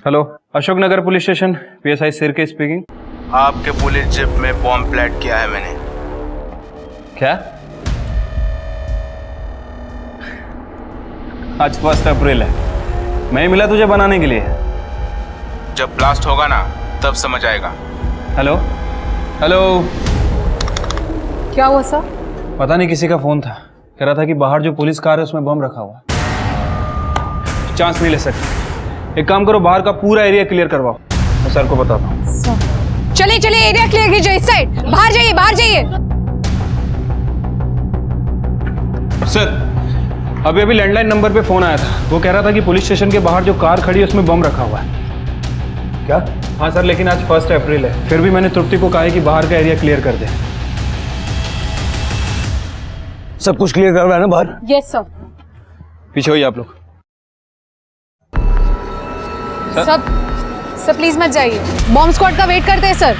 Hello, Ashok Nagar police station, PSI सिरके speaking. आपके police jeep में बॉम्ब प्लांट किया है मैंने। क्या? आज 1 अप्रैल है, मैं ही मिला तुझे बनाने के लिए। जब ब्लास्ट होगा ना तब समझ आएगा। हेलो हेलो, क्या हुआ सर? पता नहीं किसी का फोन था, कह रहा था कि बाहर जो पुलिस कार है उसमें बम रखा हुआ। चांस नहीं ले सकते, एक काम करो, बाहर का पूरा एरिया क्लियर करवाओ, मैं सर को बताता हूँ। चलिए चलिए, एरिया क्लियर कीजिए, इस साइड। बाहर जाइए, बाहर जाइए। सर, अभी अभी लैंडलाइन नंबर पे फोन आया था, वो कह रहा था कि पुलिस स्टेशन के बाहर जो कार खड़ी है उसमें बम रखा हुआ है। क्या? हाँ सर, लेकिन आज 1 अप्रैल है, फिर भी मैंने तृप्ति को कहा है कि बाहर का एरिया क्लियर कर दे। सब कुछ क्लियर करवाया ना बाहर? Yes sir. पीछे होइए आप लोग। सर प्लीज मत जाइए, बॉम्ब स्क्वाड का वेट करते हैं सर।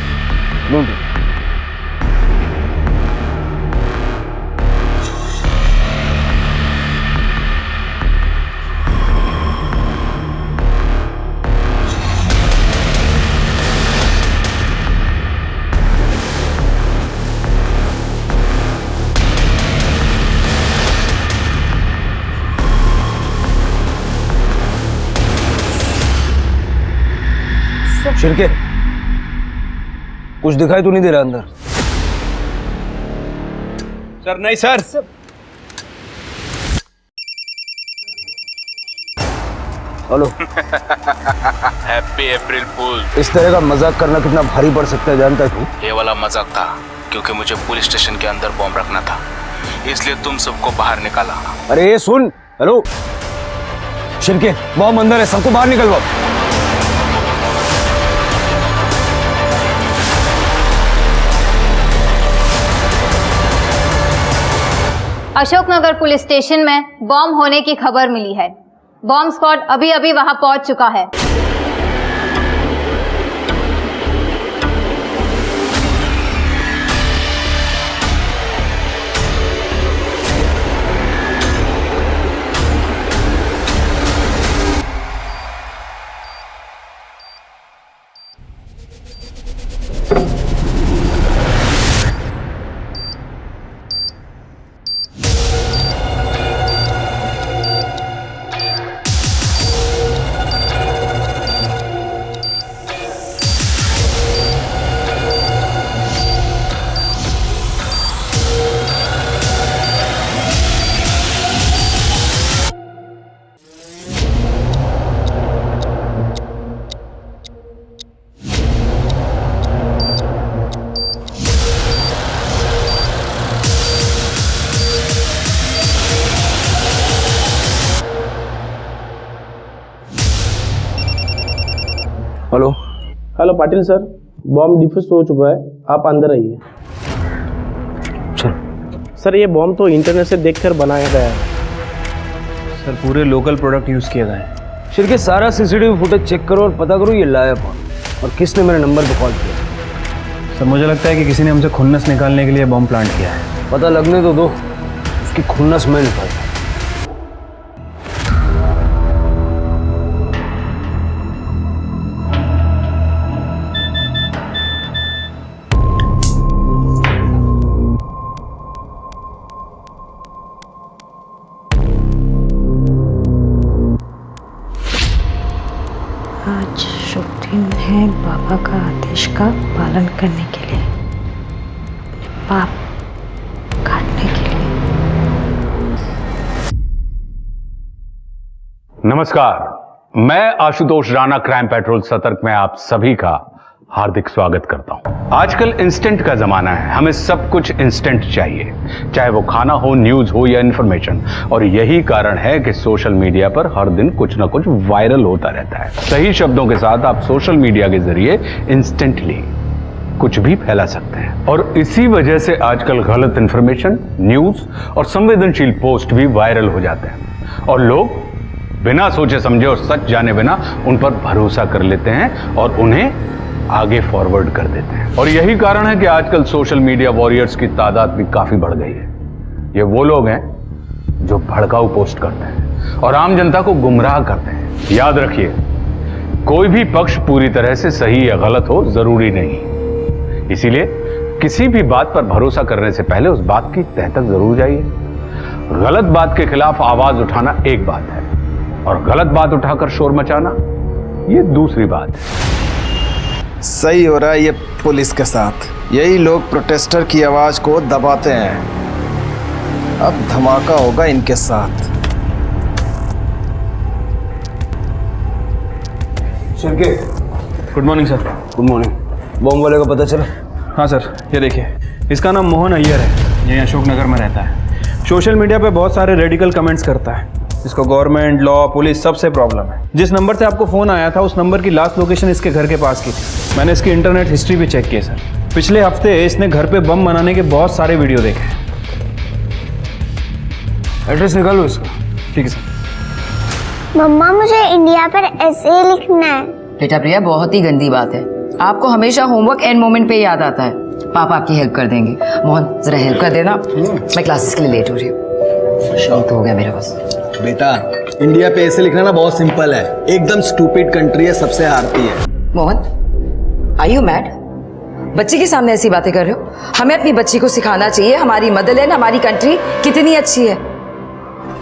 शिरके, कुछ दिखाई तो नहीं दे रहा अंदर? सर नहीं सर। हेलो। हैप्पी अप्रैल फूल। इस तरह का मजाक करना कितना भारी पड़ सकता है जानता है तू? ये वाला मजाक था क्योंकि मुझे पुलिस स्टेशन के अंदर बॉम्ब रखना था, इसलिए तुम सबको बाहर निकाला। अरे ये सुन, हेलो शिरके, बॉम्ब अंदर है, सबको बाहर निकलवाओ। अशोकनगर पुलिस स्टेशन में बॉम्ब होने की खबर मिली है। बॉम्ब स्क्वाड अभी अभी वहां पहुंच चुका है। Hello hello Patil sir, bomb defuse हो चुका है, आप अंदर आइए। चल। सर ये बॉम्ब तो इंटरनेट से देखकर बनाया गया है। सर पूरे लोकल प्रोडक्ट यूज किए गए हैं। शिरके, सारा सीसीटीवी फुटेज चेक करो और पता करो ये लाया कौन और किसने मेरे नंबर पे कॉल किया। सर मुझे लगता है कि किसी ने हमसे खुन्नस निकालने के लिए बॉम्ब प्लांट किया है। पता लगने तो दो, उसकी खुन्नस मैं निकालता। आज शुभ दिन है बाबा का आदेश का पालन करने के लिए, पाप काटने के लिए। नमस्कार, मैं आशुतोष राणा क्राइम पेट्रोल सतर्क में आप सभी का हार्दिक स्वागत करता हूं। आजकल इंस्टेंट का जमाना है, हमें सब कुछ इंस्टेंट चाहिए, चाहे वो खाना हो, न्यूज हो या इंफॉर्मेशन। और यही कारण है कि सोशल मीडिया पर हर दिन कुछ ना कुछ वायरल होता रहता है। सही शब्दों के साथ आप सोशल मीडिया के जरिए इंस्टेंटली कुछ भी फैला सकते हैं। और इसी वजह से आजकल गलत इंफॉर्मेशन, न्यूज और संवेदनशील पोस्ट भी वायरल हो जाते हैं और लोग बिना सोचे समझे और सच जाने बिना उन पर भरोसा कर लेते हैं और उन्हें आगे फॉरवर्ड कर देते हैं। और यही कारण है कि आजकल सोशल मीडिया वॉरियर्स की तादाद भी काफी बढ़ गई है। ये वो लोग हैं जो भड़काऊ पोस्ट करते हैं और आम जनता को गुमराह करते हैं। याद रखिए, कोई भी पक्ष पूरी तरह से सही या गलत हो जरूरी नहीं। इसीलिए किसी भी बात पर भरोसा करने से पहले उस बात की तह तक जरूर जाइए। गलत बात के खिलाफ आवाज उठाना एक बात है और गलत बात उठाकर शोर मचाना ये दूसरी बात है। सही हो रहा है ये पुलिस के साथ। यही लोग प्रोटेस्टर की आवाज को दबाते हैं। अब धमाका होगा इनके साथ। Shirke, good morning sir. Good morning. Bomb वाले का पता चला? हाँ सर, ये देखिए, इसका नाम मोहन अय्यर है, यही अशोकनगर में रहता है। सोशल मीडिया पे बहुत सारे रेडिकल कमेंट्स करता है। इसको गवर्नमेंट, लॉ, पुलिस सबसे प्रॉब्लम है। जिस नंबर से आपको फ़ोन आया था उस नंबर की लास्ट लोकेशन इसके घर के पास की थी। मैंने इसकी इंटरनेट हिस्ट्री भी चेक की है सर। पिछले हफ्ते इसने घर पे बम बनाने के बहुत सारे वीडियो देखे हैं। एड्रेस निकालो इसका। ठीक है सर। मम्मा मुझे इंडिया पर ऐसे ही लिखना है। बेटा प्रिया, बहुत ही गंदी बात है। आपको हमेशा होमवर्क एंड मोमेंट पे ही याद आता है। पापा आपकी हेल्प कर देंगे। मोहन जरा हेल्प कर देना, मैं क्लासेस के लिए लेट हो रही हूँ। तो हो गया मेरा बस। बेटा, इंडिया पे ऐसे लिखना ना बहुत सिंपल है। एकदम स्टूपिड कंट्री है, सबसे हारती है। Mohan, are you mad? बच्चे के सामने ऐसी बातें कर रहे हो? हमें अपनी बच्ची को सिखाना चाहिए हमारी मदरलैंड, हमारी कंट्री कितनी अच्छी है।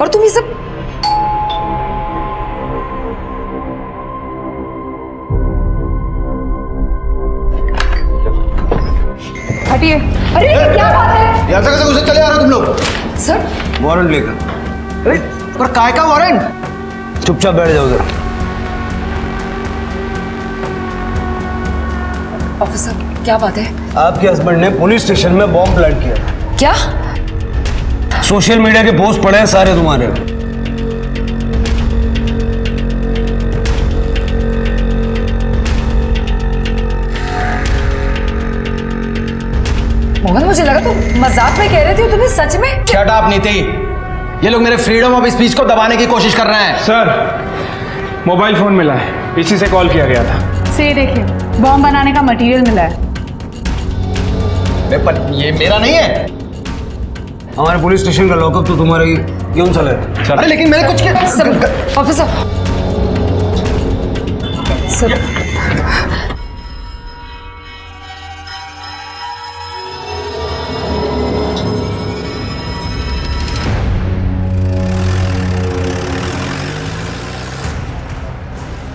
और तुम ये सब हटिए। अरे क्या बात है? यार कैसे घुसे चले आ रहे हो तुम लोग? सर वारंट लेकर। अरे पर काय का वारंट? चुपचाप बैठ जाओ उधर। ऑफिसर, क्या बात है? आपके हस्बैंड ने पुलिस स्टेशन में बॉम्ब प्लांट किया। क्या? सोशल मीडिया के पोस्ट पड़े हैं सारे तुम्हारे। मोहन, मुझे लगा तुम मजाक में कह रहे थे, तुम्हें सच में? शट अप नीति। ये लोग मेरे फ्रीडम ऑफ स्पीच को दबाने की कोशिश कर रहे हैं। सर, मोबाइल फ़ोन मिला है, इसी से कॉल किया गया था। से देखिए, बॉम्ब बनाने का मटेरियल मिला है। पर ये मेरा नहीं है। हमारे पुलिस स्टेशन का लॉकअप तो तुम्हारा ही क्यों चला है? अरे लेकिन मैंने कुछ किया। ऑफिसर सर,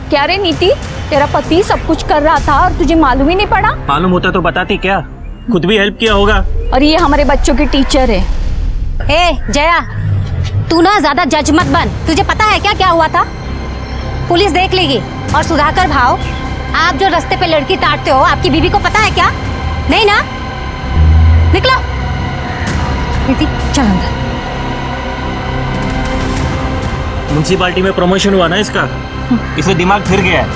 क्या रे नीति, तेरा पति सब कुछ कर रहा था और तुझे मालूम ही नहीं पड़ा? मालूम होता तो बताती क्या? खुद भी हेल्प किया होगा। और ये हमारे बच्चों की टीचर है। ए जया, तू ना ज्यादा जज मत बन। तुझे पता है क्या क्या हुआ था? पुलिस देख लेगी। और सुधाकर भाव, आप जो रास्ते पे लड़की ताड़ते हो, आपकी बीवी को पता है क्या? नहीं ना? निकलो। नीति चल अंदर। म्युनिसिपालिटी में प्रमोशन हुआ ना इसका, इससे दिमाग फिर गया है।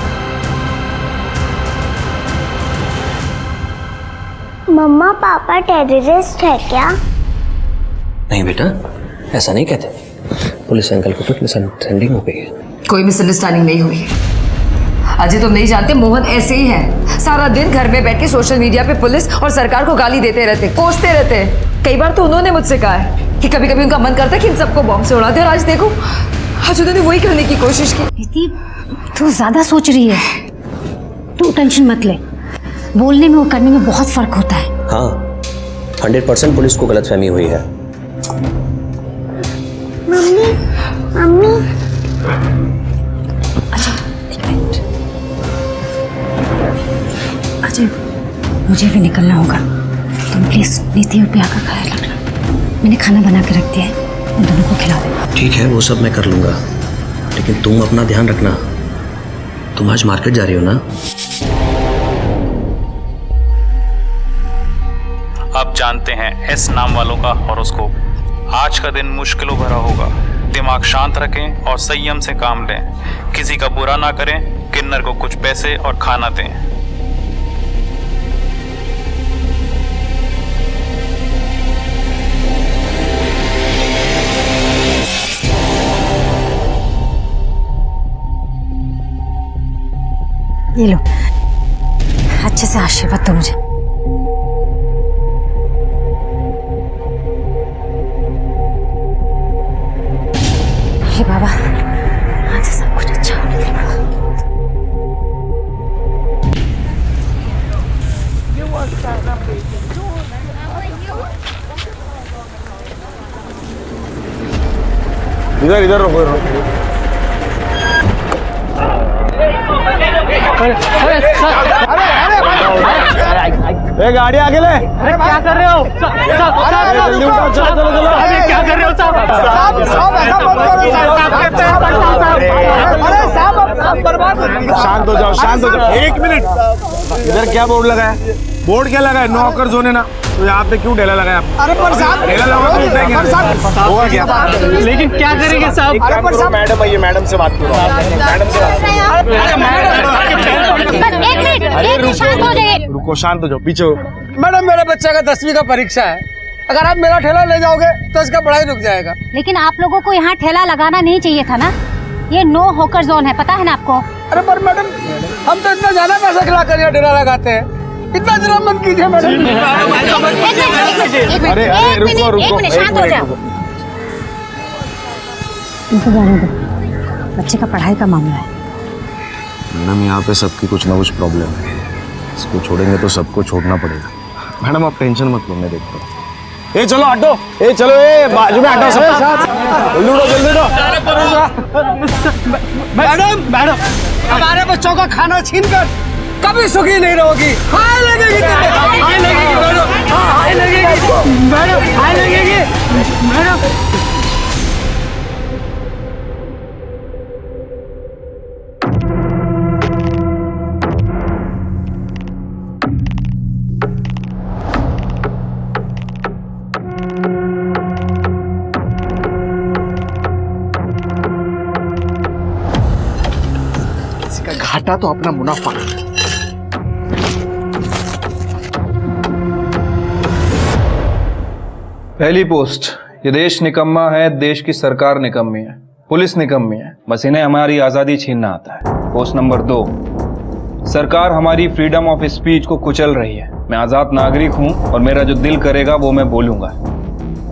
मम्मा पापा टेररिस्ट है क्या? नहीं बेटा, ऐसा नहीं कहते। पुलिस अंकल को कुछ मिसअंडरस्टैंडिंग हो गई है। कोई मिसअंडरस्टैंडिंग नहीं हुई है। अजय तुम नहीं जानते, मोहन ऐसे ही है। सारा दिन घर में बैठ के सोशल मीडिया पे पुलिस और सरकार को गाली देते रहते, कोसते रहते। कई बार तो उन्होंने मुझसे कहा है कि कभी कभी उनका मन करता है कि इन सबको बॉम्ब से उड़ा दे। और आज देखो, आज उन्होंने वही करने की कोशिश की। नीति, तू ज्यादा सोच रही है। तू टेंशन मत ले। बोलने में और करने में बहुत फर्क होता है। हाँ, 100% पुलिस को गलतफहमी हुई है। मम्मी मम्मी अजय, मुझे भी निकलना होगा। तुम प्लीज नीति और प्रिया का ख्याल रखना। मैंने खाना बना के रख दिया है, उन दोनों को खिला देना। ठीक है, वो सब मैं कर लूंगा, लेकिन तुम अपना ध्यान रखना। तुम आज मार्केट जा रही हो ना? अब जानते हैं एस नाम वालों का हॉरोस्कोप। आज का दिन मुश्किलों भरा होगा। दिमाग शांत रखें और संयम से काम लें। किसी का बुरा ना करें। किन्नर को कुछ पैसे और खाना दें। ये लो, अच्छे से आशीर्वाद दो मुझे। हे बाबा, आज सब कुछ अच्छा होने दे बाबा। इधर इधर रुको अरे गाड़ी आगे ले। अरे क्या कर रहे हो? जल्दी उठाओ, चलो चलो चलो। अरे क्या कर रहे हो साहब? शांत हो जाओ, शांत हो जाओ। एक मिनट, इधर क्या बोर्ड लगा है? बोर्ड क्या लगा है? नो हॉकर जोन है ना, तो यहाँ पे क्यों ढेला लगाया? अरे पर साहब ढेला लगा तो उठाएंगे। हुआ क्या? लेकिन क्या करेंगे साहब? अरे पर साहब मैडम आइए, मैडम से बात करो। मैडम से रुको, शांत हो जाओ, पीछे। मैडम मेरे बच्चे का 10वीं का परीक्षा है, अगर आप मेरा ठेला ले जाओगे तो इसका पढ़ाई रुक जाएगा। लेकिन आप लोगों को यहाँ ठेला लगाना नहीं चाहिए था ना, ये नो हॉकर जोन है, पता है ना आपको? अरे पर मैडम हम तो इतना ज्यादा पैसा खिला कर ठेला लगाते हैं, इतना जरा मत कीजिए मैडम। अरे अरे रुको रुको, शांत हो जाओ। इनको जाने दो, बच्चे का पढ़ाई का मामला है। मैडम यहाँ पे सबकी कुछ ना कुछ प्रॉब्लम है, इसको छोड़ेंगे तो सबको छोड़ना पड़ेगा। मैडम आप टेंशन मत लो, मैं देखता हूँ। ए चलो हटो, ए चलो, ए बाजू में हटो सब। जल्दी उठो, जल्दी उठो। मैडम मैडम हमारे बच्चों का खाना छीनकर कभी सुखी नहीं रहोगी। हाय लगेगी, हाय लगेगी मैडम, हाय लगेगी मैडम, हाय लगेगी मैडम। घाटा तो अपना मुनाफा। पहली पोस्ट, ये देश निकम्मा है, देश की सरकार निकम्मी है, पुलिस निकम्मी है, बस इन्हें हमारी आजादी छीनना आता है। पोस्ट नंबर 2, सरकार हमारी फ्रीडम ऑफ स्पीच को कुचल रही है। मैं आजाद नागरिक हूं और मेरा जो दिल करेगा वो मैं बोलूंगा।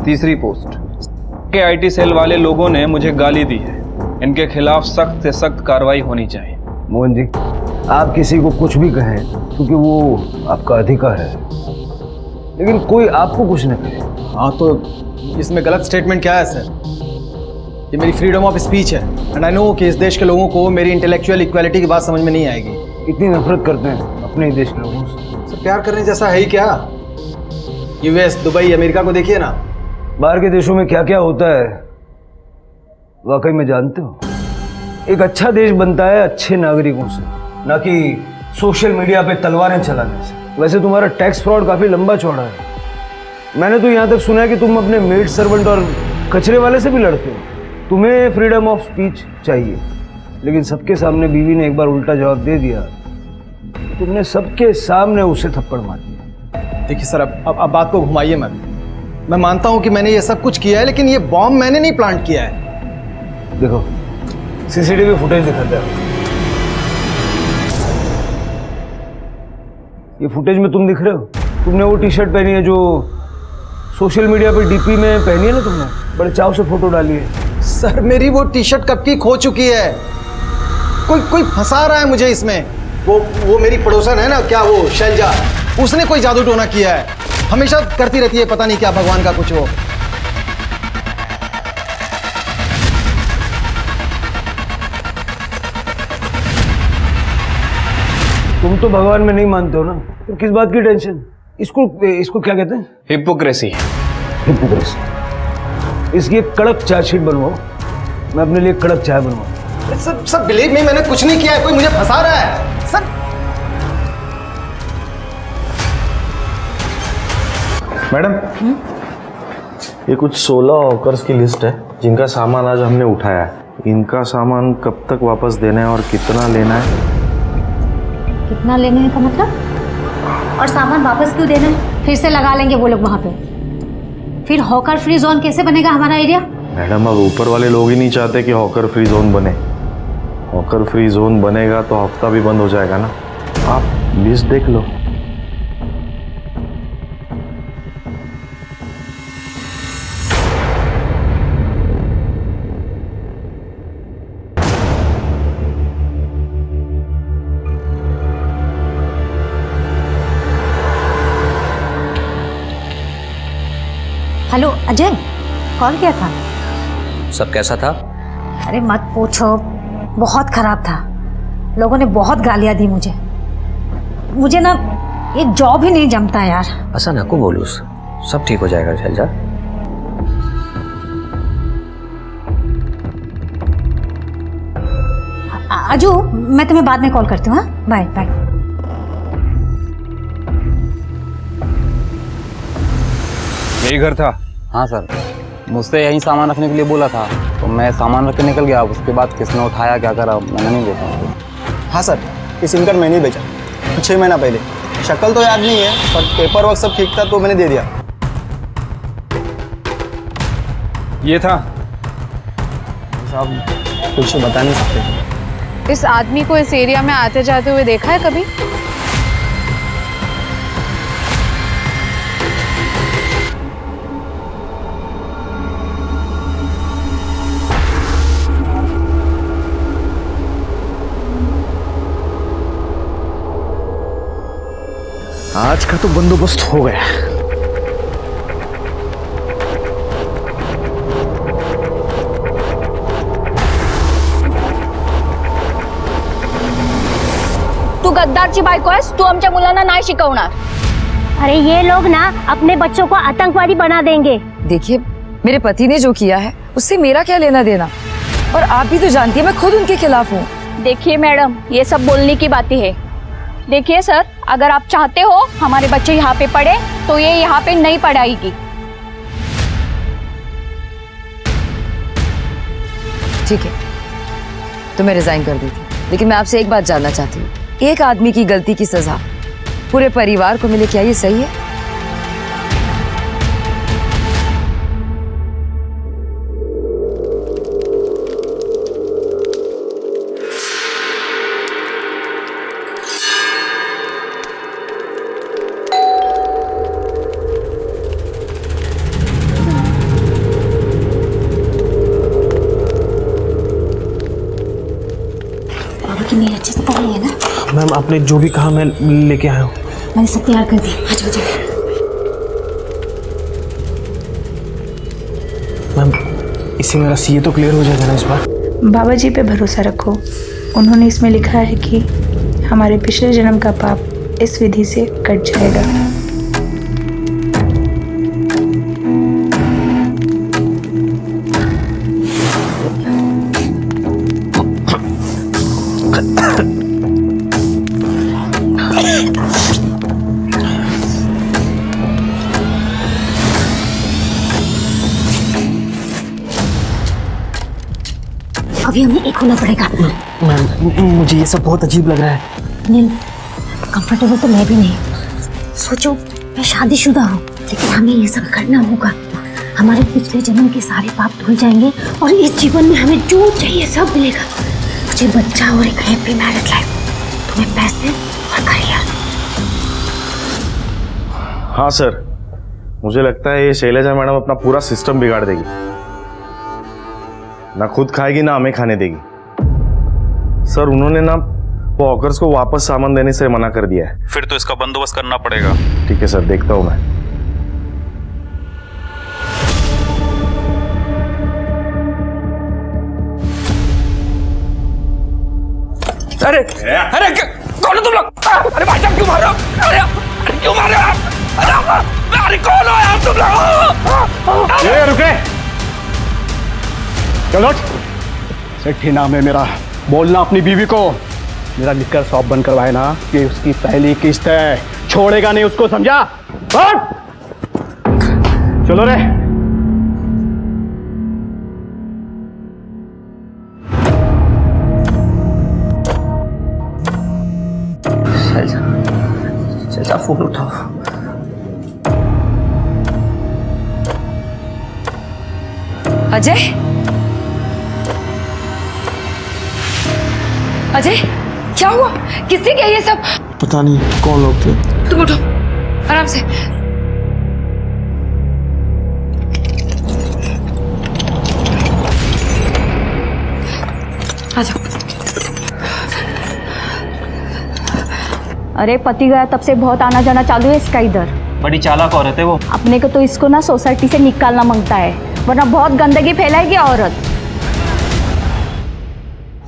तीसरी पोस्ट के आईटी सेल वाले लोगों ने मुझे गाली दी है, इनके खिलाफ सख्त से सख्त कार्रवाई होनी चाहिए। मोहन जी, आप किसी को कुछ भी कहें क्योंकि वो आपका अधिकार है, लेकिन कोई आपको कुछ न कहे। हाँ तो इसमें गलत स्टेटमेंट क्या है सर? ये मेरी फ्रीडम ऑफ स्पीच है एंड आई नो कि इस देश के लोगों को मेरी इंटेलेक्चुअल इक्वालिटी की बात समझ में नहीं आएगी। इतनी नफरत करते हैं अपने ही देश के लोगों से। सर प्यार करने जैसा है ही क्या? यूएस, दुबई, अमेरिका को देखिए ना। बाहर के देशों में क्या क्या होता है वाकई में जानते हो? एक अच्छा देश बनता है अच्छे नागरिकों से, ना कि सोशल मीडिया पे तलवारें चलाने से। वैसे तुम्हारा टैक्स फ्रॉड काफी लंबा चौड़ा है। मैंने तो यहाँ तक सुना है कि तुम अपने मेड सर्वेंट और कचरे वाले से भी लड़ते हो। तुम्हें फ्रीडम ऑफ स्पीच चाहिए, लेकिन सबके सामने बीवी ने एक बार उल्टा जवाब दे दिया, तुमने सबके सामने उसे थप्पड़ मार दिया। देखिए सर, अब बात को घुमाइए मत। मैं मानता हूँ कि मैंने ये सब कुछ किया है, लेकिन ये बॉम्ब मैंने नहीं प्लांट किया है। देखो सीसीटीवी फुटेज दिखाता है। ये फुटेज में तुम दिख रहे हो? तुमने वो टी शर्ट पहनी है जो सोशल मीडिया पे डीपी में पहनी है ना, तुमने बड़े चाव से फोटो डाली है। सर मेरी वो टी शर्ट कब की खो चुकी है। कोई फंसा रहा है मुझे इसमें। वो मेरी पड़ोसन है ना, क्या वो शैलजा, उसने कोई जादू टोना किया है। हमेशा करती रहती है पता नहीं क्या, भगवान का कुछ। वो तुम तो भगवान में नहीं मानते हो ना, तो किस बात की टेंशन? इसको क्या कहते हैं? हिपोक्रेसी। हिपोक्रेसी। इसकी एक कड़क चार्जशीट बनवाओ, मैं अपने लिए कड़क चाय बनवाऊं। सब बिलीव मी, मैंने कुछ नहीं किया है, कोई मुझे फंसा रहा है सर। मैडम ये कुछ 16 हॉकर्स की लिस्ट है जिनका सामान आज हमने उठाया है। इनका सामान कब तक वापस देना है और कितना लेना है? कितना लेने का मतलब? और सामान वापस क्यों देना है? फिर से लगा लेंगे वो लोग वहाँ पे, फिर हॉकर फ्री जोन कैसे बनेगा हमारा एरिया? मैडम अब ऊपर वाले लोग ही नहीं चाहते कि हॉकर फ्री जोन बने। हॉकर फ्री जोन बनेगा तो हफ्ता भी बंद हो जाएगा ना। आप लिस्ट देख लो। हेलो अजय, कॉल किया था? सब कैसा था? अरे मत पूछो, बहुत खराब था। लोगों ने बहुत गालियां दी मुझे। मुझे ना एक जॉब ही नहीं जमता यार। ऐसा ना को बोलूं, सब ठीक हो जाएगा शैलजा। आजू, मैं तुम्हें बाद में कॉल करती हूँ। हाँ, बाय बाय। यही घर था? हाँ सर, मुझसे यहीं सामान रखने के लिए बोला था, तो मैं सामान रख के निकल गया। उसके बाद किसने उठाया क्या करा मैंने नहीं देखा। हाँ सर, ये सिम कार्ड मैंने ही बेचा 6 महीना पहले। शक्ल तो याद नहीं है, पर पेपर वर्क सब ठीक था तो मैंने दे दिया। ये था? साहब कुछ बता नहीं सकते। इस आदमी को इस एरिया में आते जाते हुए देखा है कभी? आज का तो बंदोबस्त हो गया। तू गद्दारची बायको आहेस, तू आमच्या मुलांना नाही शिकवणार। अरे ये लोग ना अपने बच्चों को आतंकवादी बना देंगे। देखिए, मेरे पति ने जो किया है उससे मेरा क्या लेना देना, और आप भी तो जानती है मैं खुद उनके खिलाफ हूँ। देखिए मैडम, ये सब बोलने की बातें है। देखिए सर, अगर आप चाहते हो हमारे बच्चे यहाँ पे पढ़े तो ये यहाँ पे नहीं पढ़ाएगी। ठीक है, तो मैं रिजाइन कर देती, लेकिन मैं आपसे एक बात जानना चाहती हूँ, एक आदमी की गलती की सजा पूरे परिवार को मिले, क्या ये सही है? मेरी अच्छे से पढ़ ली है ना? मैम आपने जो भी कहा मैं लेके आया हूँ। मैंने सब तैयार कर दी। आ जाओ। मैम इससे मेरा सीए तो क्लियर हो जाएगा ना इस बार? बाबा जी पे भरोसा रखो, उन्होंने इसमें लिखा है कि हमारे पिछले जन्म का पाप इस विधि से कट जाएगा। अभी हमें एक होना पड़ेगा। मैम मुझे ये सब बहुत अजीब लग रहा है। नहीं, कंफर्टेबल तो मैं भी नहीं। सोचो मैं शादीशुदा हूँ, लेकिन हमें ये सब करना होगा। हमारे पिछले जन्म के सारे पाप धुल जाएंगे और इस जीवन में हमें जो चाहिए सब मिलेगा। मुझे बच्चा और एक हैप्पी मैरिड लाइफ, तुम्हें पैसे और करियर। हाँ सर, मुझे लगता है ये शैलजा मैडम अपना पूरा सिस्टम बिगाड़ देगी। ना खुद खाएगी ना हमें खाने देगी। सर उन्होंने ना वो हॉकर्स को वापस सामान देने से मना कर दिया है। फिर तो इसका बंदोबस्त करना पड़ेगा। ठीक है सर, देखता हूं मैं। अरे अरे कौन हो तुम लोग? अरे भाई साहब क्यों मार रहे हो? अरे क्यों मार रहे हो? अरे कौन हो यार तुम लोग? ये रुके, चलो। सेठी नाम है मेरा, बोलना अपनी बीवी को मेरा लिखकर शॉप बंद करवाए ना कि उसकी पहली किस्त है, छोड़ेगा नहीं उसको, समझा? चलो रे। शैलजा फोन उठाओ। अजय, अजय क्या हुआ? किसने किया ये सब? पता नहीं कौन लोग थे। तुम उठो आराम से। आ जाओ। अरे पति गया तब से बहुत आना जाना चालू है इसका इधर। बड़ी चालाक औरत है वो। अपने को तो इसको ना सोसाइटी से निकालना मांगता है। वरना बहुत गंदगी फैलाएगी औरत।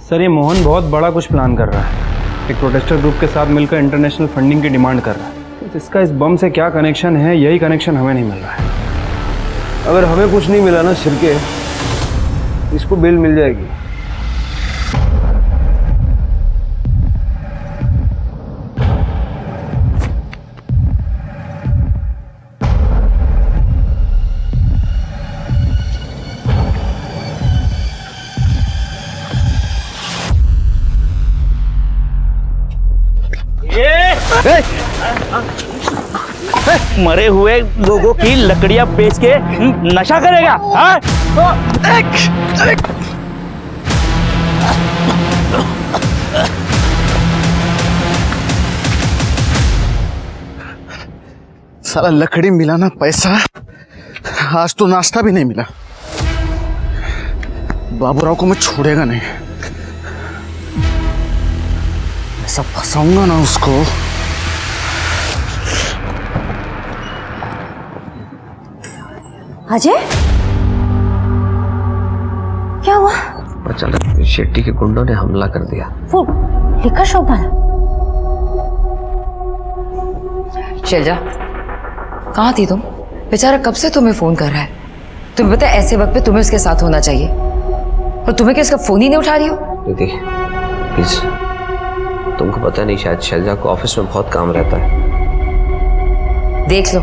सर ये मोहन बहुत बड़ा कुछ प्लान कर रहा है, एक प्रोटेस्टर ग्रुप के साथ मिलकर इंटरनेशनल फंडिंग की डिमांड कर रहा है। तो इसका इस बम से क्या कनेक्शन है, यही कनेक्शन हमें नहीं मिल रहा है। अगर हमें कुछ नहीं मिला ना छिड़के, इसको बेल मिल जाएगी। मरे हुए लोगों की लकड़ियां बेच के नशा करेगा? हाँ? सारा लकड़ी मिला ना पैसा, आज तो नाश्ता भी नहीं मिला। बाबूराव को मैं छोड़ेगा नहीं, ऐसा फंसाऊंगा ना उसको। अजय, क्या हुआ? अचानक शेट्टी के गुंडों ने हमला कर दिया। वो लिखा शॉप वाला? शैलजा, कहाँ थी तुम? बेचारा कब से तुम्हें फोन कर रहा है। तुम्हें पता है ऐसे वक्त पे तुम्हें उसके साथ होना चाहिए, और तुम्हें क्या उसका फोन ही नहीं उठा रही हो? दीदी प्लीज, तुमको पता नहीं शायद शैलजा को ऑफिस में बहुत काम रहता है। देख लो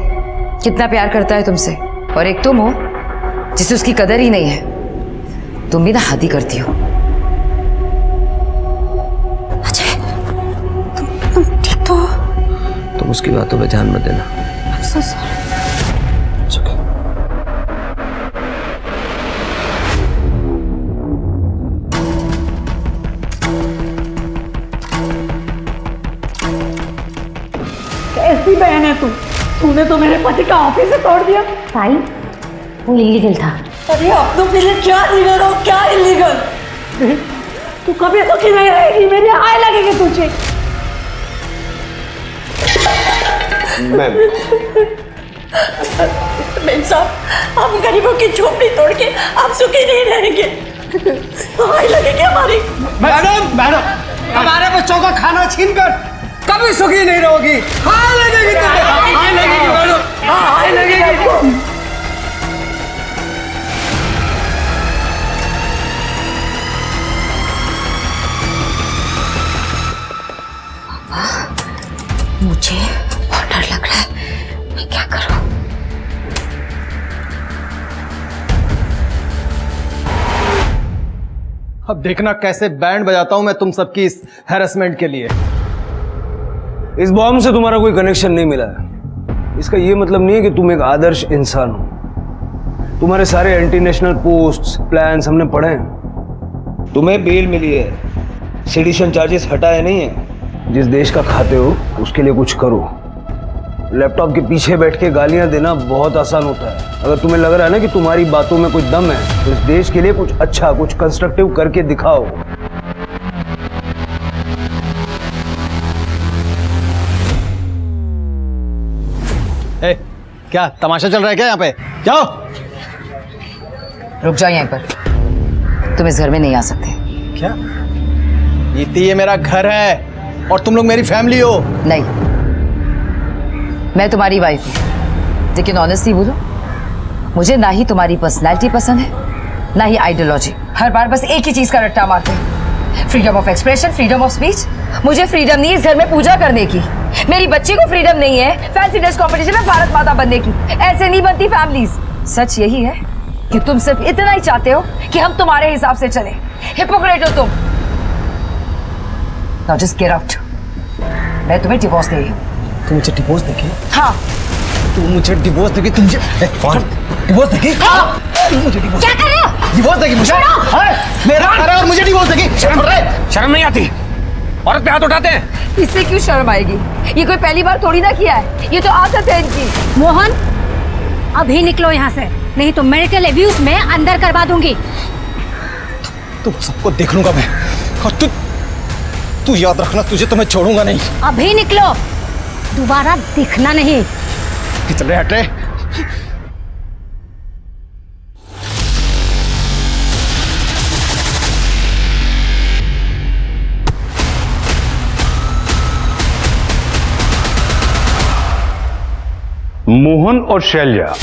कितना प्यार करता है तुमसे, और एक तुम हो जिसे उसकी कदर ही नहीं है। तुम भी ना हद ही करती हो। अजय, तुम ठीक तो हो? तुम उसकी बातों पे ध्यान मत देना। I'm so sorry. It's okay. कैसी बहन है तूने तो मेरे पति का ऑफिस ही तोड़ दिया। भाई वो इलीगल था। अरे अब तो मेरे क्या लीगल हो, क्या इलीगल? तू कभी सुखी नहीं रहेगी, मेरी हाय लगेगी तुझे। मैम साहब, हम गरीबों की झोपड़ी तोड़ के आप सुखी नहीं रहेंगे, हाय लगेगी हमारी। मैडम हमारे बच्चों का खाना छीन कर कभी सुखी नहीं रहोगी। हाय लगेगी तुझे, हाय लगेगी मैडम, हाय लगेगी। मुझे बहुत डर लग रहा है, मैं क्या करूं? अब देखना कैसे बैंड बजाता हूं मैं तुम सबकी इस हैरेसमेंट के लिए। इस बॉम्ब से तुम्हारा कोई कनेक्शन नहीं मिला है। इसका ये मतलब नहीं है कि तुम एक आदर्श इंसान हो। तुम्हारे सारे एंटी नेशनल पोस्ट्स, प्लान्स हमने पढ़े हैं। तुम्हें बेल मिली है, सेडिशन चार्जेस हटाए नहीं है। जिस देश का खाते हो उसके लिए कुछ करो। लैपटॉप के पीछे बैठ के गालियां देना बहुत आसान होता है। अगर तुम्हें लग रहा है ना कि तुम्हारी बातों में कुछ दम है, तो इस देश के लिए कुछ अच्छा, कुछ कंस्ट्रक्टिव करके दिखाओ। ए, क्या तमाशा चल रहा है क्या यहाँ पे? जाओ। रुक जाओ यहीं पर, तुम इस घर में नहीं आ सकते। क्या? ये मेरा घर है और तुम लोग मेरी फैमिली हो। नहीं, मैं तुम्हारी वाइफ हूँ, लेकिन ऑनेस्टली बोलो, मुझे ना ही तुम्हारी पर्सनैलिटी पसंद है ना ही आइडियोलॉजी। हर बार बस एक ही चीज का रट्टा मारते हैं, freedom of expression, freedom of speech. मुझे फ्रीडम नहीं इस घर में पूजा करने की, मेरी बच्ची को फ्रीडम नहीं है फैंसी ड्रेस कॉम्पिटिशन में भारत माता बनने की। ऐसे नहीं बनती फैमिलीज। सच यही है कि तुम सिर्फ इतना ही चाहते हो कि हम तुम्हारे हिसाब से चले। हिपोक्रेट हो तुम। Now just get out. मैं तुम्हें डिवोर्स दे रही हूँ। तुम मुझे डिवोर्स देगी? हाँ। तू मुझे डिवोर्स देगी? तुम डिवोर्स देगी? हाँ। मुझे डिवोर्स क्या कर रहे हो? डिवोर्स देगी मुझे? मेरा घर है और मुझे डिवोर्स देगी? शर्म नहीं आती? औरत पे हाथ उठाते हैं। इससे क्यों शर्म आएगी? ये कोई पहली बार थोड़ी ना किया है, ये तो आदत है इनकी। मोहन, अभी निकलो यहाँ से, नहीं तो मेडिकल एब्यूज में अंदर करवा दूंगी। तुम सबको देख लूंगा मैं, और तू याद रखना, तुझे तो मैं छोड़ूंगा नहीं। अभी निकलो, दोबारा दिखना नहीं। चल रहे हट रहे। मोहन और शैलजा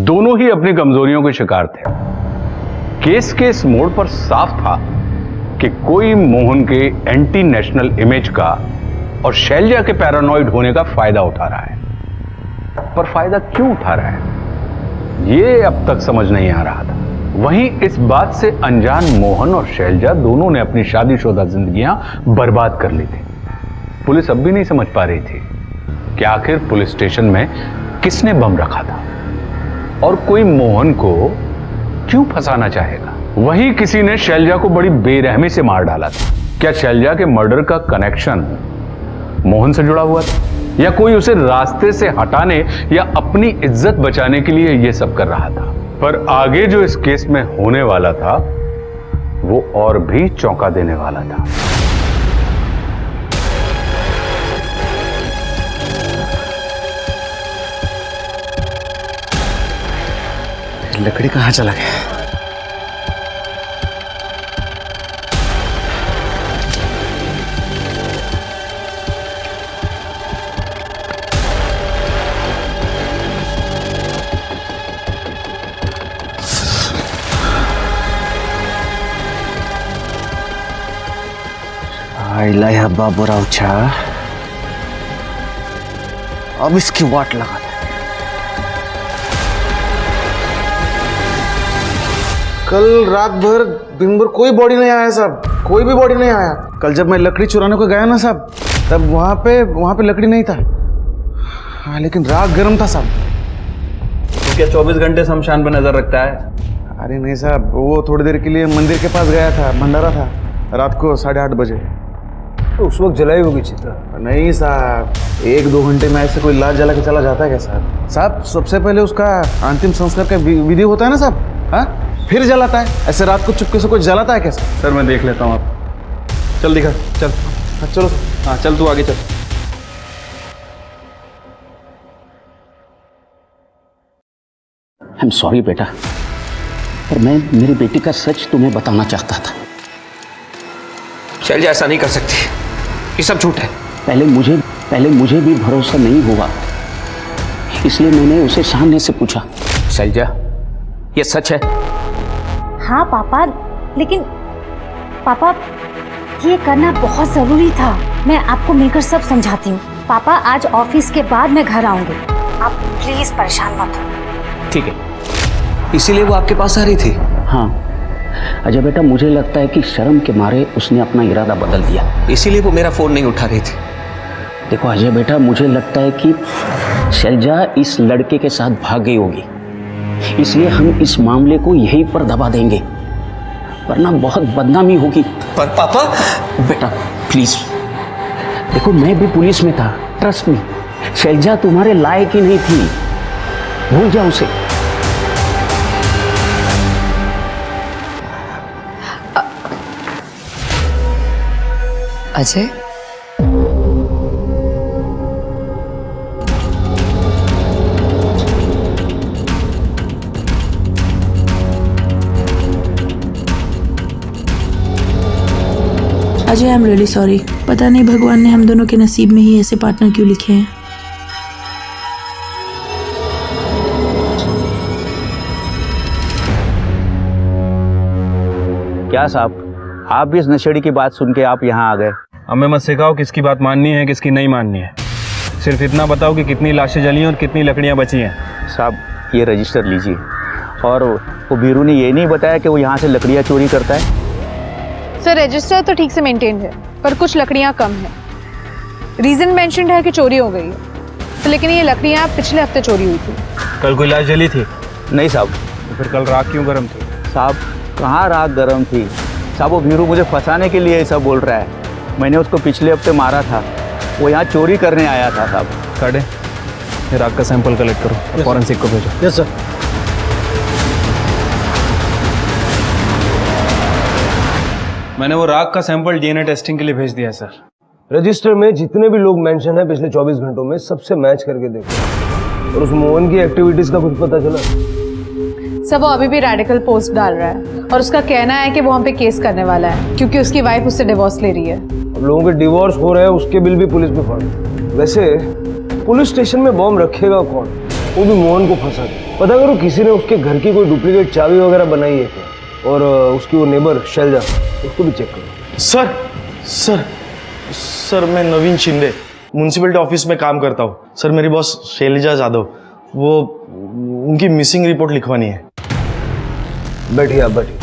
दोनों ही अपनी कमजोरियों के शिकार थे। केस के इस मोड़ पर साफ था कि कोई मोहन के एंटी नेशनल इमेज का और शैलजा के पैरानॉइड होने का फायदा उठा रहा है। पर फायदा क्यों उठा रहा है, यह अब तक समझ नहीं आ रहा था। वहीं इस बात से अनजान मोहन और शैलजा दोनों ने अपनी शादीशुदा जिंदगियां बर्बाद कर ली थी। पुलिस अब भी नहीं समझ पा रही थी कि आखिर पुलिस स्टेशन में किसने बम रखा था और कोई मोहन को क्यों फंसाना चाहेगा। वहीं किसी ने शैलजा को बड़ी बेरहमी से मार डाला था। क्या शैलजा के मर्डर का कनेक्शन मोहन से जुड़ा हुआ था, या कोई उसे रास्ते से हटाने या अपनी इज्जत बचाने के लिए यह सब कर रहा था। पर आगे जो इस केस में होने वाला था वो और भी चौंका देने वाला था। लकड़ी कहाँ चला गया? आइला हब्बा बुरा उछा, अब इसकी वाट लगा। कल रात भर दिन भर कोई बॉडी नहीं आया साहब, कोई भी बॉडी नहीं आया। कल जब मैं लकड़ी चुराने को गया ना साहब, तब वहाँ पे लकड़ी नहीं था। हाँ, लेकिन रात गर्म था साहब। तो क्या 24 घंटे शमशान पर नजर रखता है? अरे नहीं साहब, वो थोड़ी देर के लिए मंदिर के पास गया था, भंडारा था रात को 8:30 बजे। तो उस वक्त जलाई होगी चिता? नहीं साहब, 1-2 घंटे में ऐसे कोई लाश जला के चला जाता है क्या साहब? साहब सबसे पहले उसका अंतिम संस्कार का विधि होता है ना साहब, हाँ, फिर जलाता है। ऐसे रात को चुपके से कोई जलाता है क्या सर? मैं देख लेता हूँ, आप चल दिखा, चल। हाँ चलो, हाँ चल, तू आगे चल। आई एम सॉरी बेटा, पर मैं मेरी बेटी का सच तुम्हें बताना चाहता था। शैलजा ऐसा नहीं कर सकती, ये सब झूठ है। पहले मुझे भी भरोसा नहीं हुआ, इसलिए मैंने उसे सामने से पूछा, शैलजा ये सच है? हाँ पापा, लेकिन पापा ये करना बहुत जरूरी था। मैं आपको मिलकर सब समझाती हूँ। पापा आज ऑफिस के बाद मैं घर आऊंगी, आप प्लीज परेशान मत हो। ठीक है, इसीलिए वो आपके पास आ रही थी? हाँ अजय बेटा, मुझे लगता है कि शर्म के मारे उसने अपना इरादा बदल दिया, इसीलिए वो मेरा फोन नहीं उठा रही थी। देखो अजय बेटा, मुझे लगता है कि शैलजा इस लड़के के साथ भाग गई होगी, इसलिए हम इस मामले को यहीं पर दबा देंगे, वरना बहुत बदनामी होगी। पर पापा, बेटा प्लीज देखो, मैं भी पुलिस में था, ट्रस्ट मी, शैलजा तुम्हारे लायक ही नहीं थी, भूल जाओ उसे। Ajay, Ajay I am really sorry. पता नहीं भगवान ने हम दोनों के नसीब में ही ऐसे पार्टनर क्यों लिखे हैं। क्या साहब, आप भी इस नशेड़ी की बात सुन के आप यहाँ आ गए? हमें मत सिखाओ किसकी बात माननी है किसकी नहीं माननी है, सिर्फ इतना बताओ कि कितनी लाशें जली हैं और कितनी लकड़ियां बची हैं। साहब ये रजिस्टर लीजिए। और वो बीरू ने ये नहीं बताया कि वो यहाँ से लकड़ियाँ चोरी करता है? सर रजिस्टर तो ठीक से मेंटेन्ड है, पर कुछ लकड़ियां कम हैं। रीजन मेंशन्ड है कि चोरी हो गई है, तो लेकिन ये लकड़ियां पिछले हफ्ते चोरी हुई थी। कल कोई लाश जली थी? नहीं साहब। तो फिर कल रात क्यों गर्म थी? साहब कहाँ रात गर्म थी साहब, वो बीरू मुझे फंसाने के लिए ऐसा बोल रहा है। मैंने उसको पिछले हफ्ते मारा था, वो यहाँ चोरी करने आया था साहब। काटे, ये रात का सैंपल कलेक्ट करो, फॉरेंसिक को भेजो। Yes sir. मैंने वो राग का सैंपल डीएनए टेस्टिंग के लिए भेज दिया है सर। रजिस्टर में जितने भी लोग मेंशन है पिछले 24 घंटों में, सबसे मैच करके देखो। और उस मोहन की एक्टिविटीज का कुछ पता चला? सब वो अभी भी रेडिकल पोस्ट डाल रहा है और उसका कहना है कि वो हम पे केस करने वाला है क्योंकि उसकी वाइफ उससे डिवोर्स ले रही है। अब लोगों के डिवोर्स हो रहे हैं, उसके बिल भी पुलिस पे फाड़। वैसे पुलिस स्टेशन में बॉम्ब रखेगा कौन? वो भी मोहन को फंसा के। पता करो किसी ने उसके घर की कोई डुप्लीकेट चाबी वगैरह बनाई है क्या, और उसकी वो नेबर शैलजा, उसको भी चेक करो। सर सर सर मैं नवीन शिंदे म्यूनसिपलिटी ऑफिस में काम करता हूँ। सर मेरी बॉस शैलजा जादव, वो उनकी मिसिंग रिपोर्ट लिखवानी है। बैठिए आप बैठिए।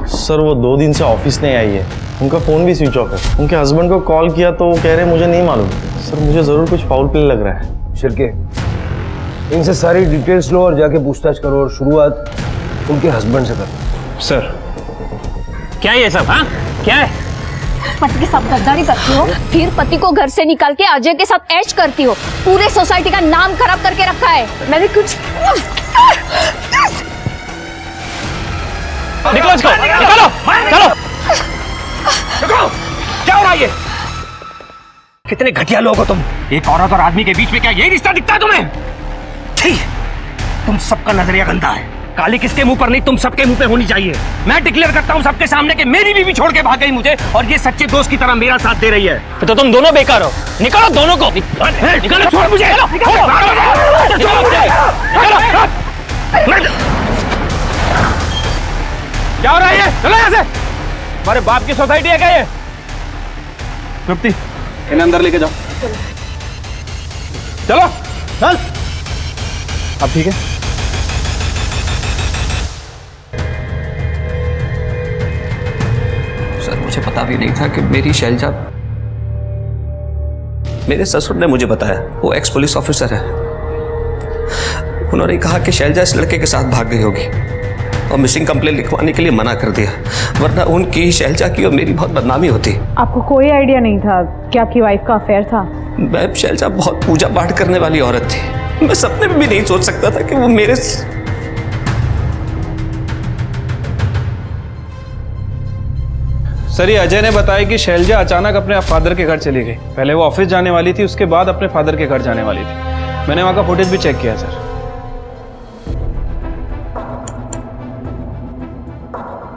सर वो 2 दिन से ऑफिस नहीं आई है, उनका फ़ोन भी स्विच ऑफ है। उनके हस्बैंड को कॉल किया तो वो कह रहे मुझे नहीं मालूम। सर मुझे ज़रूर कुछ फाउल प्ले लग रहा है। शिरके, इनसे सारी डिटेल्स लो और जाके पूछताछ करो, और शुरुआत उनके हस्बैंड से करो। सर क्या है ये सब? हाँ क्या है? पति के साथ गद्दारी करती हो, फिर पति को घर से निकाल के अजय के साथ ऐश करती हो, पूरे सोसाइटी का नाम खराब करके रखा है। मैंने कुछ निकलो इसको, निकालो, चलो। क्या हो रहा है ये? कितने घटिया लोग हो तुम। एक औरत और आदमी के बीच में क्या यही रिश्ता दिखता है तुम्हें? छी, तुम सबका नजरिया गंदा है। काली किसके मुंह पर नहीं, तुम सबके मुंह पे होनी चाहिए। मैं डिक्लेयर करता हूँ सबके सामने कि मेरी बीवी छोड़ के भाग गई मुझे, और ये सच्चे दोस्त की तरह मेरा साथ दे रही है। तो तुम दोनों बेकार हो। निकालो दोनों को, निकालो, छोड़ मुझे। क्या हो रहा है ये? चलो यहाँ से। हमारे बाप की सोसाइटी है क्या ये? तृप्ति, इन्हें अंदर लेके जाओ। चलो चल। अब ठीक है? सर मुझे पता भी नहीं था कि मेरी शैलजा, मेरे ससुर ने मुझे बताया, वो एक्स पुलिस ऑफिसर है। उन्होंने कहा कि शैलजा इस लड़के के साथ भाग गई होगी और मिसिंग कंप्लेंट लिखवाने के लिए मना कर दिया, वरना उनकी, शैलजा की और मेरी बहुत बदनामी होती। आपको कोई आइडिया नहीं था कि आपकी वाइफ का अफेयर था? मैं, शैलजा बहुत पूजा पाठ करने वाली औरत थी। मैं सपने में भी नहीं सोच सकता था कि वो मेरे सर ये अजय ने बताया कि शैलजा अचानक अपने फादर के घर चली गई। पहले वो ऑफिस जाने वाली थी, उसके बाद अपने फादर के घर जाने वाली थी। मैंने वहां का फुटेज भी चेक किया सर।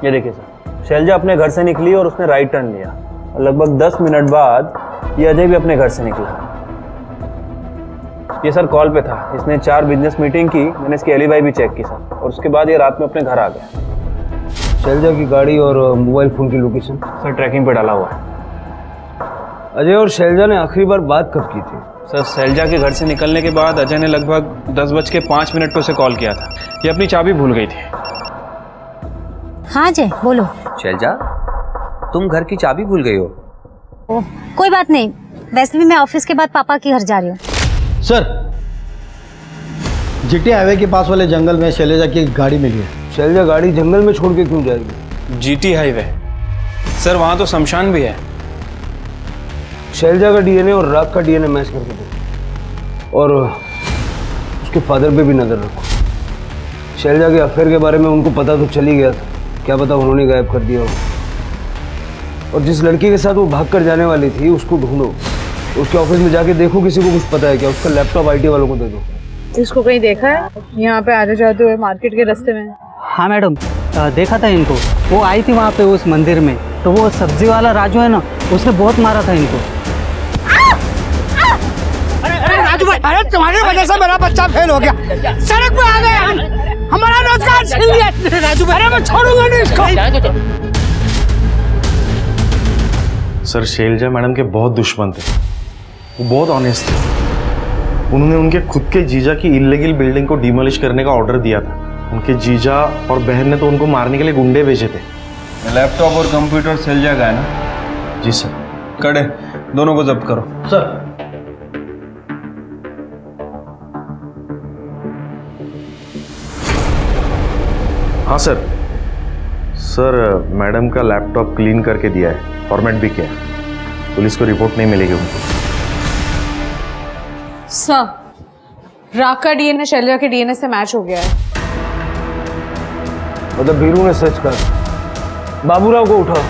ये देखिए सर, शैलजा अपने घर से निकली और उसने राइट टर्न लिया, और लगभग 10 मिनट बाद ये अजय भी अपने घर से निकला। ये सर कॉल पे था, इसने 4 बिजनेस मीटिंग की। मैंने इसकी एलिबाई भी चेक की सर, और उसके बाद ये रात में अपने घर आ गया। शैलजा की गाड़ी और मोबाइल फोन की लोकेशन सर ट्रैकिंग पे डाला हुआ है। अजय और शैलजा ने आखिरी बार बात कब की थी? सर शैलजा के घर से निकलने के बाद अजय ने लगभग 10:05 पे उसे कॉल किया था। ये अपनी चाबी भूल गई थी। हाँ अजय बोलो। शैलजा, तुम घर की चाबी भूल गई हो? ओ, कोई बात नहीं, वैसे भी मैं ऑफिस के बाद पापा के घर जा रही हूँ। सर, जीटी हाईवे के पास वाले जंगल में शैलजा की एक गाड़ी मिली है। शैलजा गाड़ी जंगल में छोड़ के क्यों जाएगी? जीटी हाईवे सर, वहां तो शमशान भी है। शैलजा का डीएनए और राग का डीएनए मैच करके देखो, और उसके फादर पे भी नजर रखो। शैलजा के अफेयर के बारे में उनको पता तो चल ही गया था, क्या पता उन्होंने गायब कर दिया हो। और जिस लड़की के साथ वो भाग कर जाने वाली थी उसको ढूंढो, उसके ऑफिस में जाके देखो किसी को कुछ पता है क्या, उसका लैपटॉप आईटी वालों को दे दो। इसको कहीं देखा है यहाँ पे आते जाते हुए मार्केट के रास्ते में? हाँ मैडम, देखा था इनको। वो आई थी वहाँ पे उस मंदिर में, तो वो सब्जी वाला राजू है ना, उसने बहुत मारा था इनको। अरे राजू भाई, अरे तुम्हारी वजह से मेरा बच्चा फेल हो गया, सड़क पे आ गए, हमारा रोजगार छीन लिया राजू भाई। अरे मैं छोड़ूंगा नहीं इसको। सर शैलजा मैडम के बहुत दुश्मन थे, वो बहुत ऑनेस्ट थे। उन्होंने उनके खुद के जीजा की इल्लीगल बिल्डिंग को डिमोलिश करने का ऑर्डर दिया था। उनके जीजा और बहन ने तो उनको मारने के लिए गुंडे भेजे थे। लैपटॉप और कंप्यूटर शैलजा का है ना? जी सर। कड़े दोनों को जब्त करो। सर हाँ सर। सर मैडम का लैपटॉप क्लीन करके दिया है, फॉर्मेट भी किया है। पुलिस को रिपोर्ट नहीं मिलेगी उनको। सर, राग का डीएनए शैलजा के डीएनए से मैच हो गया है। मतलब बीरू ने सच कहा। बाबूराव को उठाओ।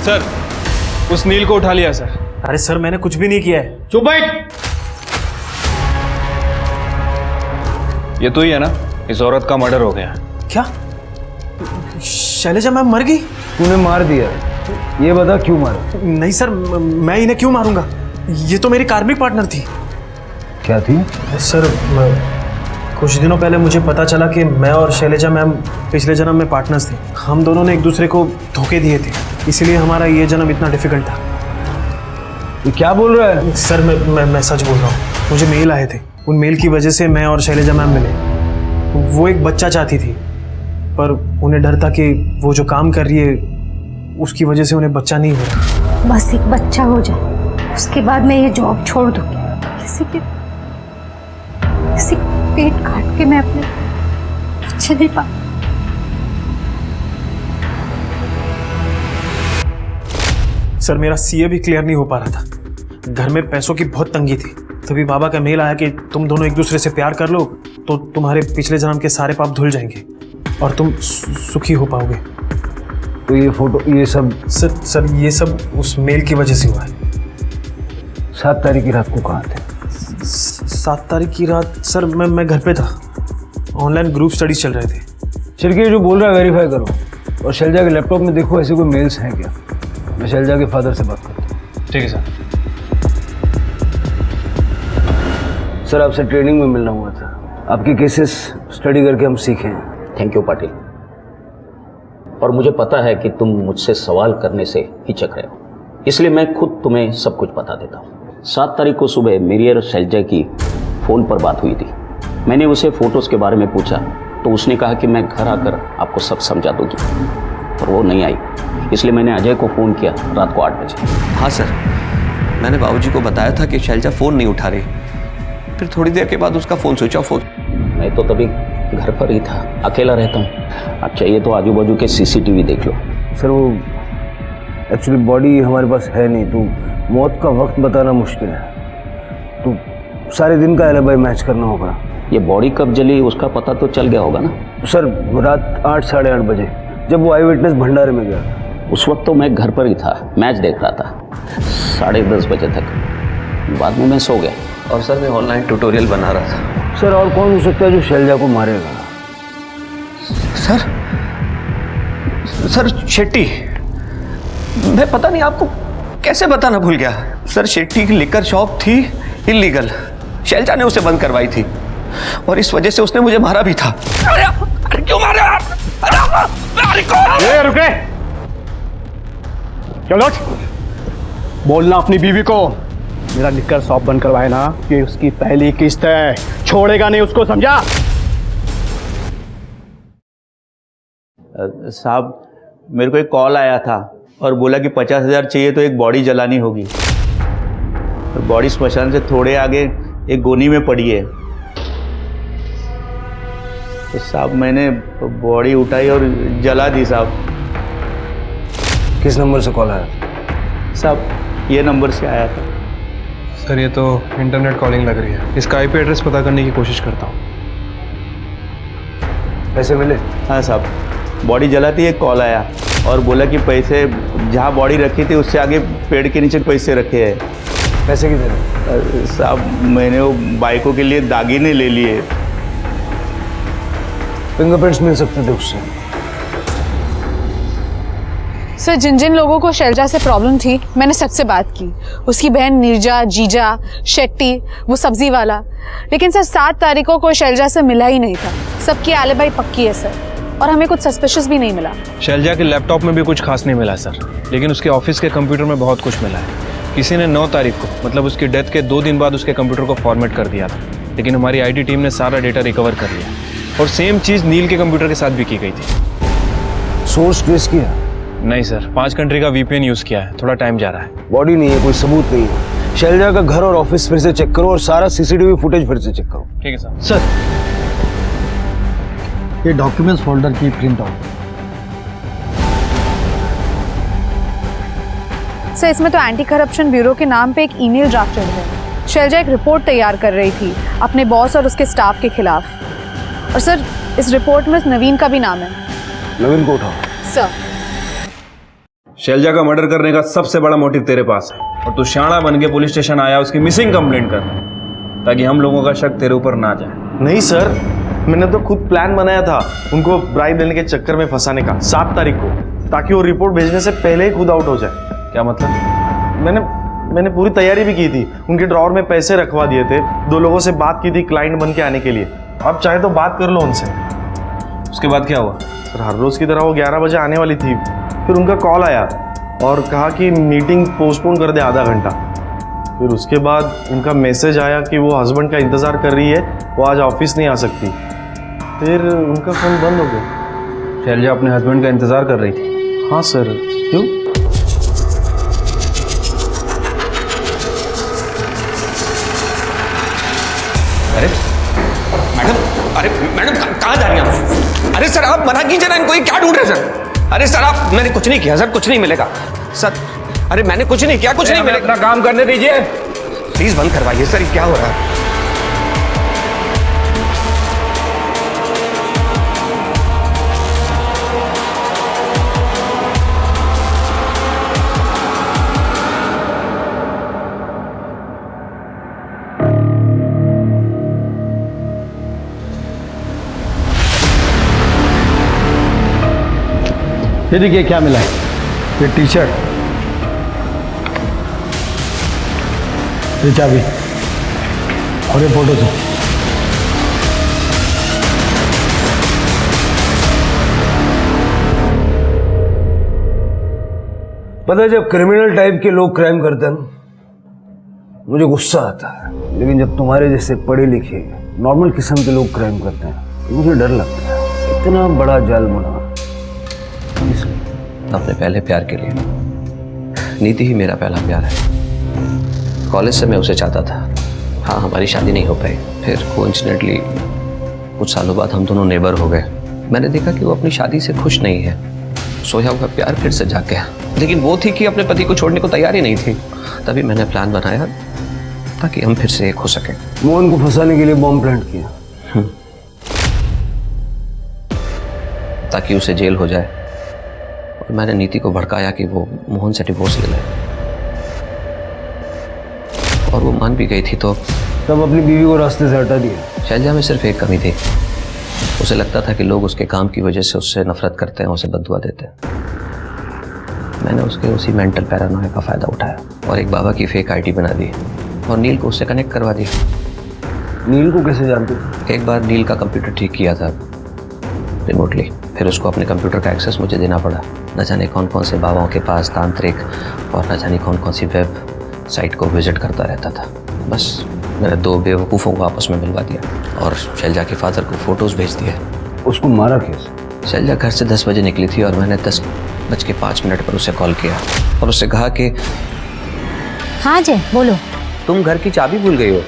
सर उस नील को उठा लिया सर। अरे सर मैंने कुछ भी नहीं किया है। चुप बैठ। ये तो ही है ना, इस औरत का मर्डर हो गया। क्या? शैलजा मैम मर गई? तूने मार दिया, ये बता क्यों मारा? नहीं सर, मैं इन्हें क्यों मारूंगा? ये तो मेरी कार्मिक पार्टनर थी। क्या थी? सर कुछ दिनों पहले मुझे पता चला कि मैं और शैलजा मैम पिछले जन्म में पार्टनर्स थे। हम दोनों ने एक दूसरे को धोखे दिए थे, इसीलिए हमारा ये जन्म इतना डिफिकल्ट था। ये क्या बोल रहा है? सर मैं सच बोल रहा हूँ। मुझे मेल आए थे, उन मेल की वजह से मैं और शैलजा मैम मिले। वो एक बच्चा चाहती थी, पर उन्हें डर था कि वो जो काम कर रही है उसकी वजह से उन्हें बच्चा नहीं हो रहा। बस एक बच्चा हो जाए, उसके बाद मैं ये जॉब छोड़ दूंगी। किसी का पेट काट के मैं अपने बच्चे नहीं पा। सर मेरा सीए भी क्लियर नहीं हो पा रहा था, घर में पैसों की बहुत तंगी थी। तभी बाबा का मेल आया कि तुम दोनों एक दूसरे से प्यार कर लो तो तुम्हारे पिछले जन्म के सारे पाप धुल जाएंगे और तुम सुखी हो पाओगे। तो ये फोटो, ये सब? सर ये सब उस मेल की वजह से हुआ है। 7 तारीख की रात को कहाँ थे? 7 तारीख की रात सर मैं घर पे था, ऑनलाइन ग्रुप स्टडीज चल रहे थे। चिरकी जो बोल रहा है वेरीफाई करो, और शैलजा के लैपटॉप में देखो ऐसे कोई मेल्स हैं क्या। मैं शैलजा के फादर से बात करता हूँ। ठीक है सर। सर आपसे ट्रेनिंग में मिलना हुआ था, आपके केसेस स्टडी करके हम सीखे हैं। Thank you Patil. और मुझे पता है कि तुम मुझसे सवाल करने से हिचक रहे हो, इसलिए मैं खुद तुम्हें सब कुछ बता देता हूँ। 7 तारीख को सुबह मेरी और शैलजा की फ़ोन पर बात हुई थी। मैंने उसे फ़ोटोज़ के बारे में पूछा तो उसने कहा कि मैं घर आकर आपको सब समझा दूँगी, और वो नहीं आई। इसलिए मैंने अजय को फ़ोन किया रात को 8 बजे। हाँ सर, मैंने बाबूजी को बताया था कि शैलजा फ़ोन नहीं उठा रही, फिर थोड़ी देर के बाद उसका फ़ोन स्विच ऑफ हो। मैं तो तभी घर पर ही था, अकेला रहता हूँ। अब चाहिए तो आजू बाजू के सीसीटीवी देख लो। सर वो एक्चुअली बॉडी हमारे पास है नहीं, तो मौत का वक्त बताना मुश्किल है, तो सारे दिन का एलिबाई मैच करना होगा। ये बॉडी कब जली उसका पता तो चल गया होगा ना? सर रात 8 साढ़े 8 बजे जब वो आई विटनेस भंडारे में गया था। उस वक्त तो मैं घर पर ही था, मैच देख रहा था 10:30 बजे तक। बाद में मैं सो गया। और सर मैं ऑनलाइन ट्यूटोरियल बना रहा था। सर और कौन हो सकता है जो शैलजा को मारेगा? सर शेट्टी, मैं पता नहीं आपको कैसे बताना भूल गया। सर शेट्टी की लिकर शॉप थी इलीगल, शैलजा ने उसे बंद करवाई थी और इस वजह से उसने मुझे मारा भी था। अरे क्यों मारे आप? ये रुके, चलो बोलना अपनी बीवी को मेरा लिकर शॉप बंद करवाए ना, ये उसकी पहली किस्त है, छोड़ेगा नहीं उसको, समझा? साहब मेरे को एक कॉल आया था और बोला कि 50,000 चाहिए तो एक बॉडी जलानी होगी। तो बॉडी स्मशान से थोड़े आगे एक गोनी में पड़ी है। तो साहब मैंने बॉडी उठाई और जला दी साहब। किस नंबर से कॉल आया? साहब ये नंबर से आया था। सर ये तो इंटरनेट कॉलिंग लग रही है, इसका आईपी एड्रेस पता करने की कोशिश करता हूँ। पैसे मिले? हाँ साहब, बॉडी जलाती एक कॉल आया और बोला कि पैसे जहाँ बॉडी रखी थी उससे आगे पेड़ के नीचे पैसे रखे हैं। पैसे कितने? साहब मैंने वो बाइकों के लिए दागीने ले लिए। फिंगरप्रिंट्स मिल सकते थे उससे। सर जिन जिन लोगों को शैलजा से प्रॉब्लम थी मैंने सबसे बात की। उसकी बहन नीरजा, जीजा, शेट्टी, वो सब्जी वाला। लेकिन सर 7 तारीख को कोई शैलजा से मिला ही नहीं था। सबकी एलिबाई पक्की है सर, और हमें कुछ सस्पिशियस भी नहीं मिला। शैलजा के लैपटॉप में भी कुछ खास नहीं मिला सर, लेकिन उसके ऑफिस के कंप्यूटर में बहुत कुछ मिला है। किसी ने 9 तारीख को मतलब उसकी डेथ के 2 दिन बाद उसके कंप्यूटर को फॉर्मेट कर दिया था, लेकिन हमारी आईटी टीम ने सारा डेटा रिकवर कर लिया। और सेम चीज़ नील के कंप्यूटर के साथ भी की गई थी। सोर्स ट्रेस किया? नहीं सर, 5 कंट्री का वीपीएन यूज़ किया है, थोड़ा टाइम जा रहा है। बॉडी नहीं है, कोई सबूत नहीं है। शैलजा का घर और ऑफिस फिर से चेक करो और सारा सीसीटीवी फुटेज फिर से चेक करो। ठीक है सर। सर ये डॉक्यूमेंट्स फोल्डर की प्रिंट आउट। सर इसमें तो एंटी करप्शन ब्यूरो के नाम पे एक ईमेल ड्राफ्टेड है। शैलजा एक रिपोर्ट तैयार कर रही थी अपने बॉस और उसके स्टाफ के खिलाफ। और सर इस रिपोर्ट में नवीन का भी नाम है। नवीन को उठाओ। सर शैलजा का मर्डर करने का सबसे बड़ा मोटिव तेरे पास है, और तू शाणा बन के पुलिस स्टेशन आया उसकी मिसिंग कंप्लेंट करने, ताकि हम लोगों का शक तेरे ऊपर ना जाए। नहीं सर, मैंने तो खुद प्लान बनाया था उनको ब्राइब देने के चक्कर में फंसाने का 7 तारीख को, ताकि वो रिपोर्ट भेजने से पहले ही खुद आउट हो जाए। क्या मतलब? मैंने पूरी तैयारी भी की थी, उनके ड्रॉवर में पैसे रखवा दिए थे, 2 लोगों से बात की थी क्लाइंट बन के आने के लिए। अब चाहे तो बात कर लो उनसे। उसके बाद क्या हुआ? सर हर रोज़ की तरह वो 11 बजे आने वाली थी, फिर उनका कॉल आया और कहा कि मीटिंग पोस्टपोन कर दे आधा घंटा। फिर उसके बाद उनका मैसेज आया कि वो हस्बैंड का इंतज़ार कर रही है, वो आज ऑफिस नहीं आ सकती। फिर उनका फ़ोन बंद हो गया। शैलजा अपने हस्बैंड का इंतज़ार कर रही थी? हाँ सर। क्यों? अरे मैडम, अरे मैडम कहाँ जा रही हैं आप? अरे सर आप मना कीजिए ना इनको, ये क्या ढूंढ रहे हैं सर? अरे सर आप, मैंने कुछ नहीं किया सर, कुछ नहीं मिलेगा सर। अरे मैंने कुछ नहीं किया, कुछ नहीं मिलेगा। अपना काम करने दीजिए। प्लीज बंद करवाइए सर, ये क्या हो रहा है? ये देखिए क्या मिला है, ये टी शर्ट, ये चाबी और ये फोटो। पता है जब क्रिमिनल टाइप के लोग क्राइम करते हैं ना, मुझे गुस्सा आता है, लेकिन जब तुम्हारे जैसे पढ़े लिखे नॉर्मल किस्म के लोग क्राइम करते हैं तो मुझे डर लगता है। इतना बड़ा जाल बना अपने पहले प्यार के लिए। नीति ही मेरा पहला प्यार है। कॉलेज से मैं उसे चाहता था। हाँ हमारी शादी नहीं हो पाई। फिर कोइंसिडेंटली कुछ सालों बाद हम दोनों नेबर हो गए। मैंने देखा कि वो अपनी शादी से खुश नहीं है। सोया हुआ प्यार फिर से जाग गया, लेकिन वो थी कि अपने पति को छोड़ने को तैयार ही नहीं थी। तभी मैंने प्लान बनाया ताकि हम फिर से एक हो सके। मोहन को फंसाने के लिए बॉम्ब प्लांट किया ताकि उसे जेल हो जाए। और मैंने नीति को भड़काया कि वो मोहन से डिवोर्स ले ले, और वो मान भी गई थी। तो तब अपनी बीवी को रास्ते से हटा दिया। शैलजा में सिर्फ एक कमी थी, उसे लगता था कि लोग उसके काम की वजह से उससे नफरत करते हैं, उसे बद्दुआ देते हैं। मैंने उसके उसी मेंटल पैरानोया का फायदा उठाया और एक बाबा की फेक आईडी बना दी और नील को उससे कनेक्ट करवा दिया। नील को कैसे जानते थे? एक बार नील का कंप्यूटर ठीक किया था रिमोटली, फिर उसको अपने कंप्यूटर का एक्सेस मुझे देना पड़ा। न जाने कौन कौन से बाबाओं के पास तांत्रिक और न जाने कौन कौन सी वेब साइट को विजिट करता रहता था। बस मैंने 2 बेवकूफ़ों को आपस में मिलवा दिया और शैलजा के फादर को फोटोज़ भेज दिए। उसको मारा कैसे? शैलजा घर से 10 बजे निकली थी और मैंने 10:05 पर उसे कॉल किया और उससे कहा कि हाँ जी बोलो। तुम घर की चाबी भूल गई हो।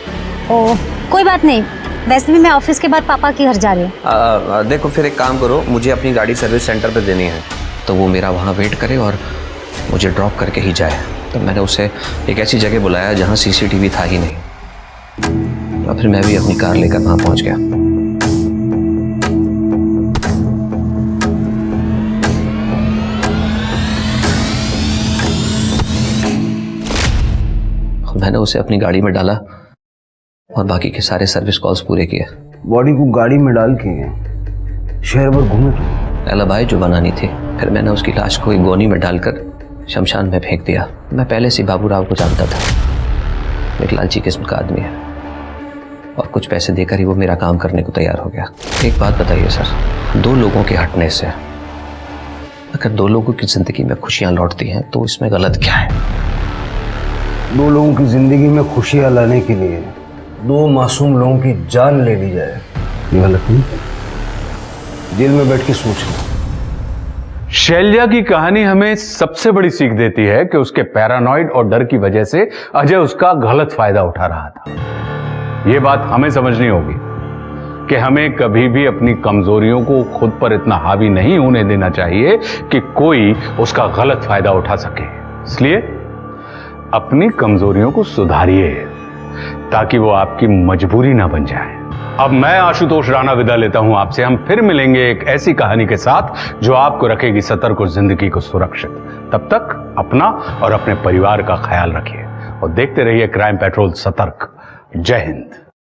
ओ कोई बात नहीं, वैसे भी मैं ऑफिस के बाद पापा के घर जा रही हूँ। देखो फिर एक काम करो, मुझे अपनी गाड़ी सर्विस सेंटर पे देनी है, तो वो मेरा वहाँ वेट करे और मुझे ड्रॉप करके ही जाए। तो मैंने उसे एक ऐसी जगह बुलाया जहाँ CCTV था ही नहीं, और फिर मैं भी अपनी कार लेकर वहाँ पहुँच गया। मैंने उसे अपनी गाड़ी में डाला और बाकी के सारे सर्विस कॉल्स पूरे किए। बॉडी को गाड़ी में डाल के शहर भर घूमे तो एलिबाई जो बनानी थी। फिर मैंने उसकी लाश को एक गोनी में डालकर शमशान में फेंक दिया। मैं पहले से बाबू राव को जानता था, एक लालची किस्म का आदमी है और कुछ पैसे देकर ही वो मेरा काम करने को तैयार हो गया। एक बात बताइए सर, 2 लोगों के हटने से अगर 2 लोगों की जिंदगी में खुशियां लौटती हैं तो इसमें गलत क्या है? 2 लोगों की जिंदगी में खुशियां लाने के लिए 2 मासूम लोगों की जान ले ली जाए, ये गलत नहीं? जेल में बैठ के सोच लो। शैलजा की कहानी हमें सबसे बड़ी सीख देती है कि उसके पैरानॉइड और डर की वजह से अजय उसका गलत फायदा उठा रहा था। यह बात हमें समझनी होगी कि हमें कभी भी अपनी कमजोरियों को खुद पर इतना हावी नहीं होने देना चाहिए कि कोई उसका गलत फायदा उठा सके। इसलिए अपनी कमजोरियों को सुधारिए ताकि वो आपकी मजबूरी ना बन जाए। अब मैं आशुतोष राणा विदा लेता हूं आपसे। हम फिर मिलेंगे एक ऐसी कहानी के साथ जो आपको रखेगी सतर्क और जिंदगी को सुरक्षित। तब तक अपना और अपने परिवार का ख्याल रखिए और देखते रहिए क्राइम पेट्रोल सतर्क। जय हिंद।